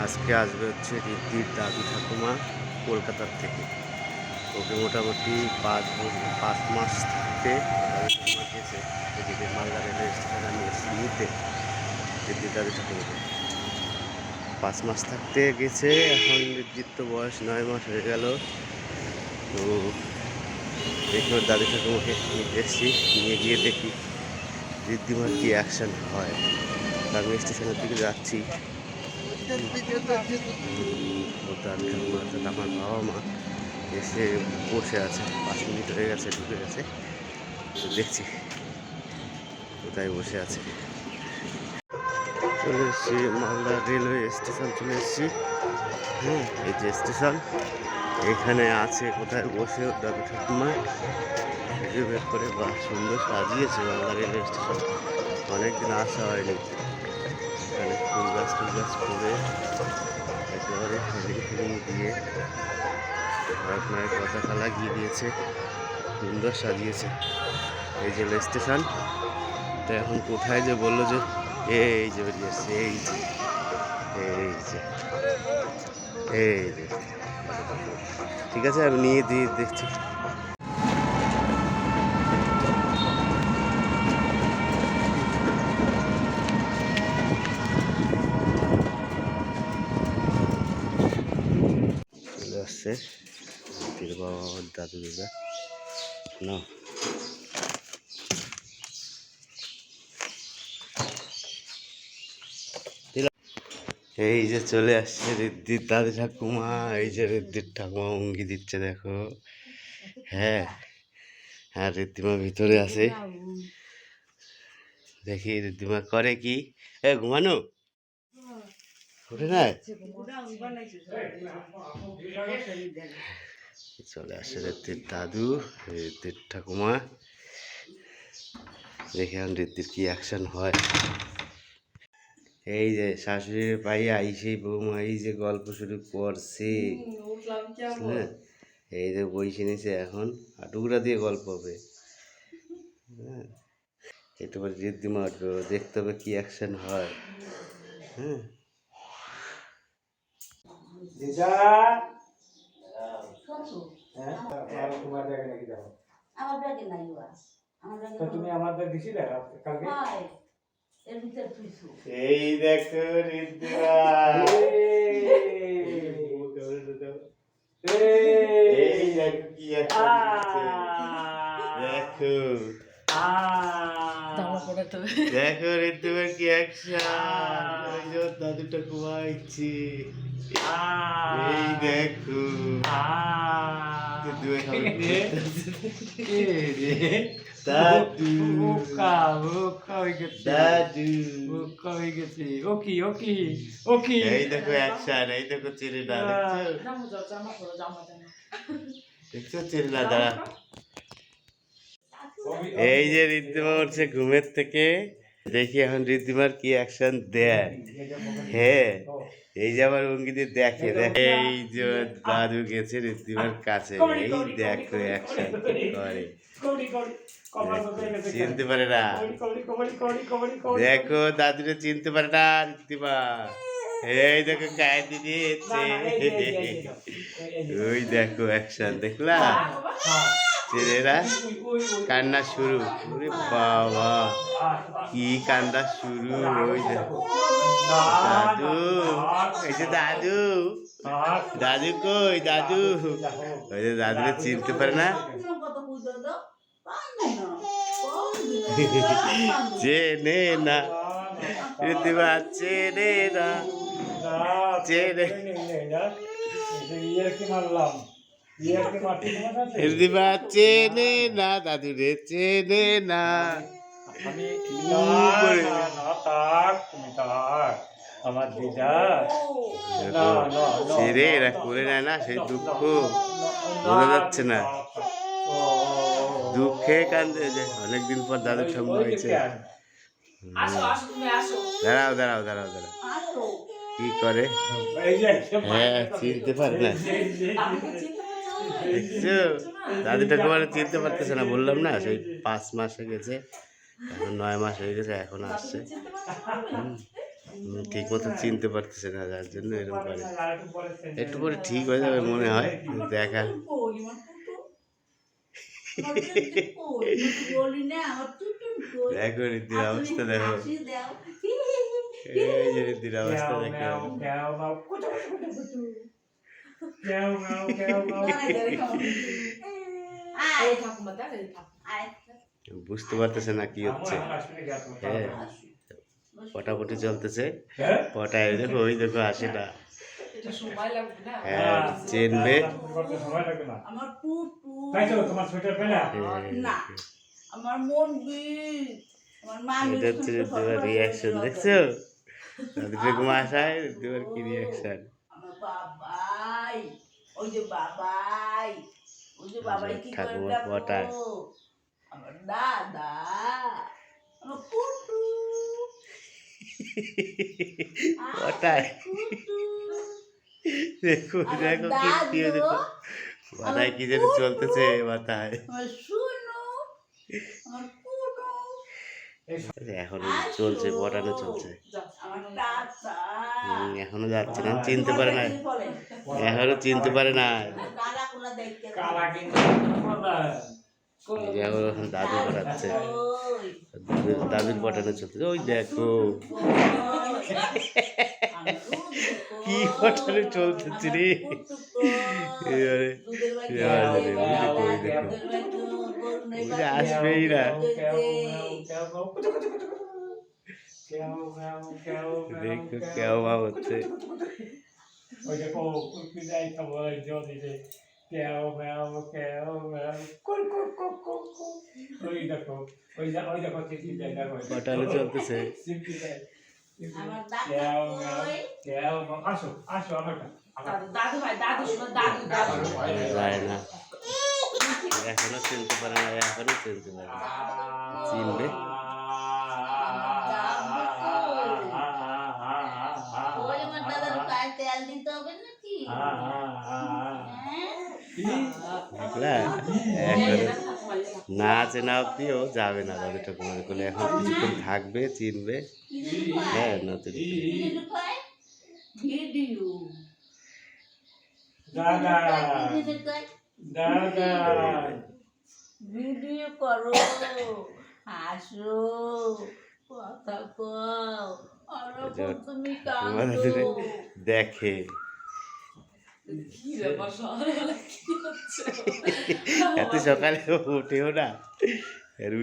আজকে আসবে হচ্ছে ঋদ্ধির দাদু ঠাকুমা কলকাতার থেকে। ওকে মোটামুটি 5 মাস থাকতে দাদু ঠাকুমা গেছে এদিকে মালদা রেলওয়ে স্টেশনে আমি এসে নিতে ঋদ্ধির দাদু ঠাকুমাকে 5 মাস থাকতে গেছে। এখন ঋদ্ধির তো বয়স 9 মাস হয়ে গেল। তো দেখি ওর দাদু ঠাকুমাকে নিতে এসেছি, নিয়ে গিয়ে দেখি ঋদ্ধিমার কী অ্যাকশান হয়। আমি স্টেশনের দিকে যাচ্ছি। ওর দাদু ঠাকুমা অর্থাৎ আমার বাবা মা এসে বসে আছে, 5 মিনিট হয়ে গেছে ঢুকে গেছে। তো দেখছি কোথায় বসে আছে। চলে এসেছি মালদা রেলওয়ে স্টেশন, চলে এসেছি। এই যে স্টেশন, এখানে আছে কোথায় বসে ওর দাদু ঠাকুমা বের করে বা সুন্দর সাজিয়েছে মালদা রেলওয়ে স্টেশন। অনেকদিন আসা হয়নি। এখানে ফুল গাছ করে একেবারে ফিলিং দিয়ে আপনার পতাকা লাগিয়ে দিয়েছে, সুন্দর সাজিয়েছে। এই যে স্টেশন, তো এখন কোথায় যে বললো যে এই যে বেরিয়েছে, এই যে এই যে এই যে ঠিক আছে, আমি নিয়ে দিয়ে দেখছি। চলে আসছে বাবা দাদু দাদা না, এই যে চলে আসছে ঋদ্ধির দাদু ঠাকুমা। এই যে ঋদ্ধির ঠাকুমা অঙ্গি দিচ্ছে, দেখো। হ্যাঁ হ্যাঁ, ঋদ্ধিমা ভিতরে আছে। দেখি ঋদ্ধিমা করে কি। ঘুমানো ওঠে না। চলে আসছে ঋদ্ধির দাদু, ঋদ্ধির ঠাকুমা। দেখে এখন ঋদ্ধির কি অ্যাকশন হয়। এই যে শাশুড়ির পাইয়া আইসেই বৌমা এই যে গল্প শুরু করছে। এই যে বইসে নিছে, এখন টুকরা দিয়ে গল্প হবে। হ্যাঁ, একটু পরে ঋদ্ধিমা উঠবে, দেখতে হবে কি অ্যাকশন হয়। হ্যাঁ, তুমি আমার দিছিলে কালকে। এই দেখো ঋদ্ধিমা, এই দেখো কি দেখো দেখো ঋদ্ধিমার কি অ্যাকশন। দাদু ঠাকুমা ইচ্ছে, এই দেখো দাদু এই দেখো অ্যাকশন, এই দেখো চেরিনা, দেখছো চেরিনা দাঁড়া। এই যে ঋদ্ধিমা উঠছে ঘুমের থেকে, দেখি এখন ঋদ্ধিমার কি অ্যাকশন দেয়। হ্যাঁ, এই যে আবার অঙ্গিতে দেখে দেখে, এই যে দাদু গেছে ঋদ্ধিমার কাছে, এই দেখো অ্যাকশন করে, চিনতে পারে না। দেখো দাদুরে চিনতে পারে না ঋদ্ধিমা। এই দেখো গায়ে দিয়েছে, ওই দেখো অ্যাকশন দেখলা, ছেলেরা কান্না শুরু। ওরে বাবা কি কান্না শুরু। ওই দেখো দাদু, এই যে দাদু, দাদু কই দাদু। ওই যে দাদুরে চিনতে পারে না, চেনে না ঋদ্ধিমা, চেনে না, চেনে ঋদ্ধিমা চেনে না, দাদুরে চেনে না। আমার দিদা ছেড়ে এরা করে নেয় না, সেই দুঃখ বোঝা যাচ্ছে না। দুঃখে কান্দে যে অনেকদিন পর দাদু ঠাম্মা হয়েছে। দাঁড়াও দাঁড়াও দাঁড়াও দাঁড়াও, কি করে। হ্যাঁ, চিনতে পারে না, দেখছো দাদু ঠাকুমা চিনতে পারতেছে না। বললাম না সেই 5 মাস হয়ে গেছে, এখন 9 মাস হয়ে গেছে, এখন আসছে। ঠিক মতো চিনতে পারতেছে না, যার জন্য এরকম করে। একটু পরে ঠিক হয়ে যাবে মনে হয়, দেখা। দেখো ঋদ্ধির অবস্থা দেখো, এই যে ঋদ্ধির অবস্থা দেখো। বুঝতে পারতেছে না কি হচ্ছে। হ্যাঁ, পটাপটি চলতেছে, পটায় দেখো, ওই দেখো আসে না। হ্যাঁ, চেনবে। এটা হচ্ছে ঋদ্ধিমার রিয়াকশন, দেখছো? দাদু বেগম আসায় ঋদ্ধিমার কি রিয়াকশন। ঠাকুমা পটায়, পটায়। দেখো দেখো কি দেখো, মাথায় কি যেন চলতেছে মাথায়। এখনো চলছে, পটানো চলছে। এখনো যাচ্ছে না, চিনতে পারে না, এখনো চিনতে পারে না। এখন দাদু পটাচ্ছে, দাদুর পটানো চলছে। ওই দেখো কি পটানো চলতেছে রে। আসবেই না, দেখো কেমন হচ্ছে। পটানো চলতেছে। যায় না, এখনো চিনতে পারে না, এখনো চিনতে পারে না। চিনবে। দেখলা, না চেনা অব্দিও যাবে না দাদু ঠাকুমার কোলে, এখন কিছুক্ষণ থাকবে, চিনবে। হ্যাঁ, নতুন ভিডিও করো, হাসো, কথা কও, তুমি দেখে। এত সকালে উঠেও না,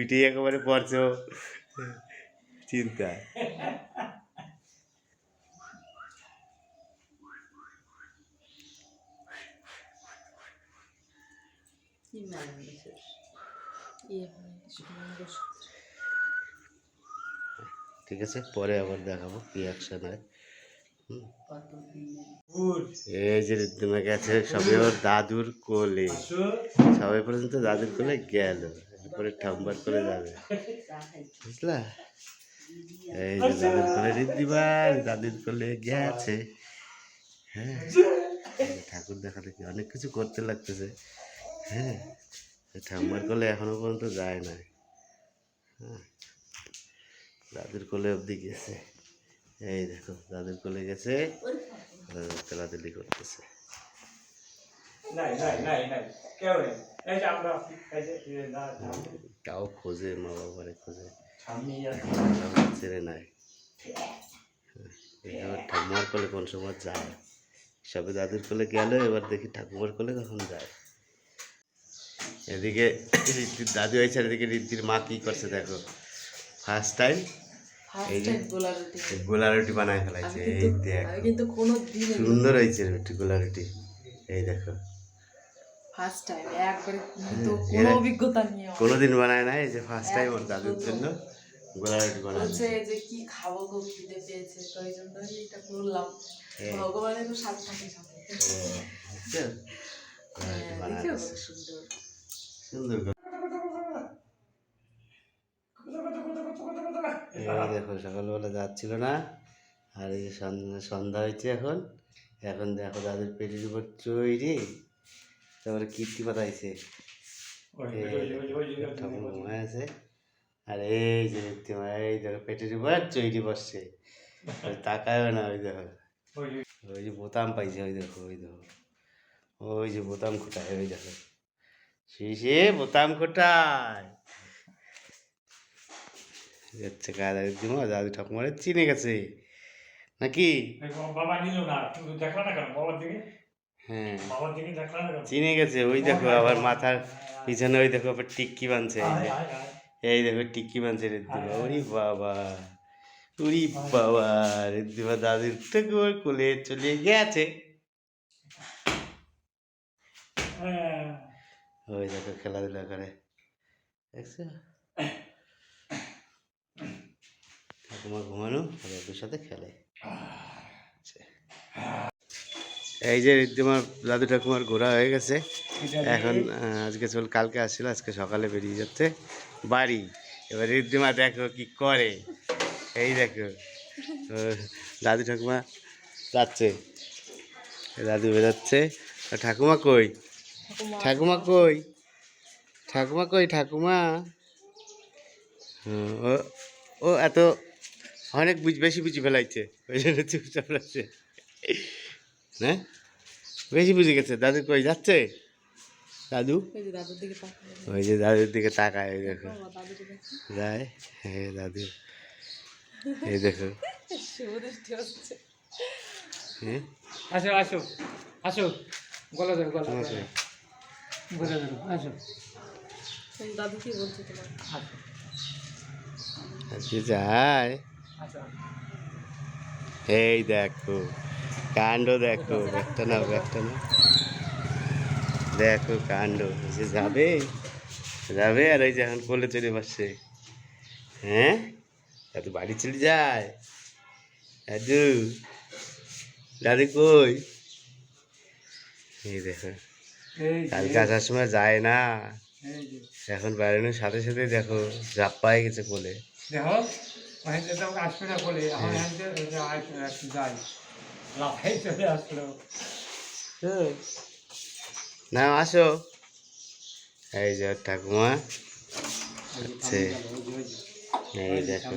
উঠে একেবারে পড়ছো চিন্তা। ঠিক আছে, পরে আবার দেখাবো কি অ্যাকশন হয়। এই যে ঋদ্ধিমা গেছে সবে ওর দাদুর কোলে, সবাই পর্যন্ত দাদুর কোলে গেল, এরপরে ঠাম্বার করে যাবে, বুঝলা? এই যে দাদুর কোলে ঋদ্ধিমা, দাদুর কোলে গেছে। হ্যাঁ, ঠাকুর দেখা দেখি অনেক কিছু করতে লাগতেছে। হ্যাঁ, ঠাম্মার কোলে এখনো পর্যন্ত যায় না। হ্যাঁ, দাদুর কোলে অবধি গেছে। এই দেখো দাদুর কোলে গেছে, খেলাধুলি করতেছে। তাও খোঁজে, মা বাবারে খোঁজে, ছেড়ে নাই। এবার ঠাকুমার কোলে কোন সময় যায়, সবে দাদুর কোলে গেল, এবার দেখি ঠাকুমার কোলে কখন যায়। এদিকে ঋদ্ধির দাদু হয়েছে, এদিকে ঋদ্ধির মা কি করছে দেখো, ফার্স্ট টাইম এই যে গোলা রুটি বানায় ফেলাইছে। এই দেখো সুন্দর হয়েছে রুটি, গোলা রুটি। এই দেখো কোনোদিন বানায় না, এই যে ফার্স্ট টাইম ওর দাদুর জন্য গোলা রুটি বানাচ্ছে। যে কি খাবো গো, খিদে পেয়েছে, তো এই জন্যই এটা করলাম। ভগবানের তো স্বাদ থাকে সাথে। সুন্দর সুন্দর। দেখো সকালবেলা যাচ্ছিল না, আর এই যে সন্ধ্যা হয়েছে এখন। এখন দেখো দাদুর পেটের উপর চৈরি, তারপরে কীর্তি পাতাইছে, ঠাকুর ঘুমায় আছে। আর এই যে এই দেখো পেটের উপর চৈরি বসছে। তাকাবে না, ওই দেখো ওই যে বোতাম পাইছে, ওই দেখো ওই দেখো ওই যে বোতাম খোটায়, ওই দেখো শেষে বোতাম খোটায় যাচ্ছে কাদা দিমা দাদু ঠাকুমারে চিনে গেছে নাকি? বাবা নিল না, তুমি দেখলা না কেন বাবার দিকে? হ্যাঁ বাবার দিকে দেখলা না কেন? চিনে গেছে, ওই দেখো আবার মাথার পিছনে ওই দেখো আবার টিক্কি বানছে, এই যে এই দেখো টিক্কি বানছে ঋদ্ধিমা। ওরে বাবা, ওরে বাবা, ঋদ্ধিমা দাদুর ঠাকুমার কোলে চলে গেছে। ওই দেখো খেলাধুলা করে, দেখছো ঠাকুমা ঘুমানো আর ওদের সাথে খেলে। এই যে ঋদ্ধিমার দাদু ঠাকুমার ঘোরা হয়ে গেছে এখন। আজকে কালকে আসছিল, আজকে সকালে বেরিয়ে যাচ্ছে বাড়ি। এবার ঋদ্ধিমা দেখো কি করে, এই দেখো দাদু ঠাকুমা যাচ্ছে, দাদু বেরোচ্ছে। আর ঠাকুমা কই, ঠাকুমা কই, ঠাকুমা কই, ঠাকুমা ও ও এত অনেক বেশি বুঝি ফেলাইছে, ওই জন্য চুপচাপ লাগছে। হ্যাঁ বেশি বুঝে গেছে। দাদু কই যাচ্ছে, দাদু ওই যে দাদুর দিকে তাকায়, ওই দেখো যায়, হ্যাঁ দাদু এই দেখো। হ্যাঁ আসো আসো আসো, গলা ধরো গলা তোমার ধরো, কই? গলা ধরো, আসো দাদু কি বলছে তোমার? আসো আজকে যায়, আসো। এই দেখো কাণ্ড দেখো, একটা নাও একটা নাও, দেখো কাণ্ড, যে যাবে যাবে আর ওই যে এখন কোলে চলে বসছে। হ্যাঁ দাদু বাড়ি চলে যায়, দাদু দাদু কই, এই দেখো এই যে, কালকে আসার সময় যায় না, এই যে এখন বেরোনোর সাথে সাথে দেখো জাপ পায়ে গেছে কোলে। দেখো, ওখানে তো আসবে না বলে এখন একটু যাই, লাফাই চলে আসলো। না আসো, এই যে ওর ঠাকুমা আছে, এই দেখো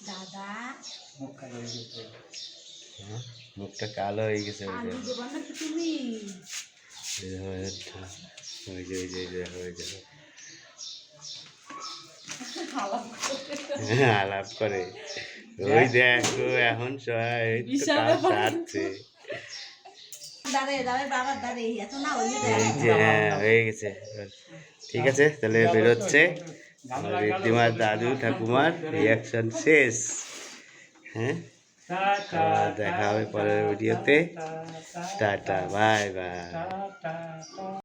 দাদা হ্যাঁ, মুখটা কালো হয়ে গেছে, ওই আলু দেখো দেবা নাকি তুমি? এই দেখো, ওই যে ওই যে ওই দেখো ওই দেখো হ্যাঁ, আলাপ করে, ওই দেখো এখন সবাই এই তো কাজ সারছে, দাঁড়ে দাঁড়ে বাবার দাঁড়ে এত না ওই এই যে হ্যাঁ হয়ে গেছে। ঠিক আছে তাহলে বেরোচ্ছে আমার ঋদ্ধিমার দাদু ঠাকুমার রিয়াকশন শেষ। হ্যাঁ আবার দেখা হবে পরের ভিডিওতে। Tata bye bye.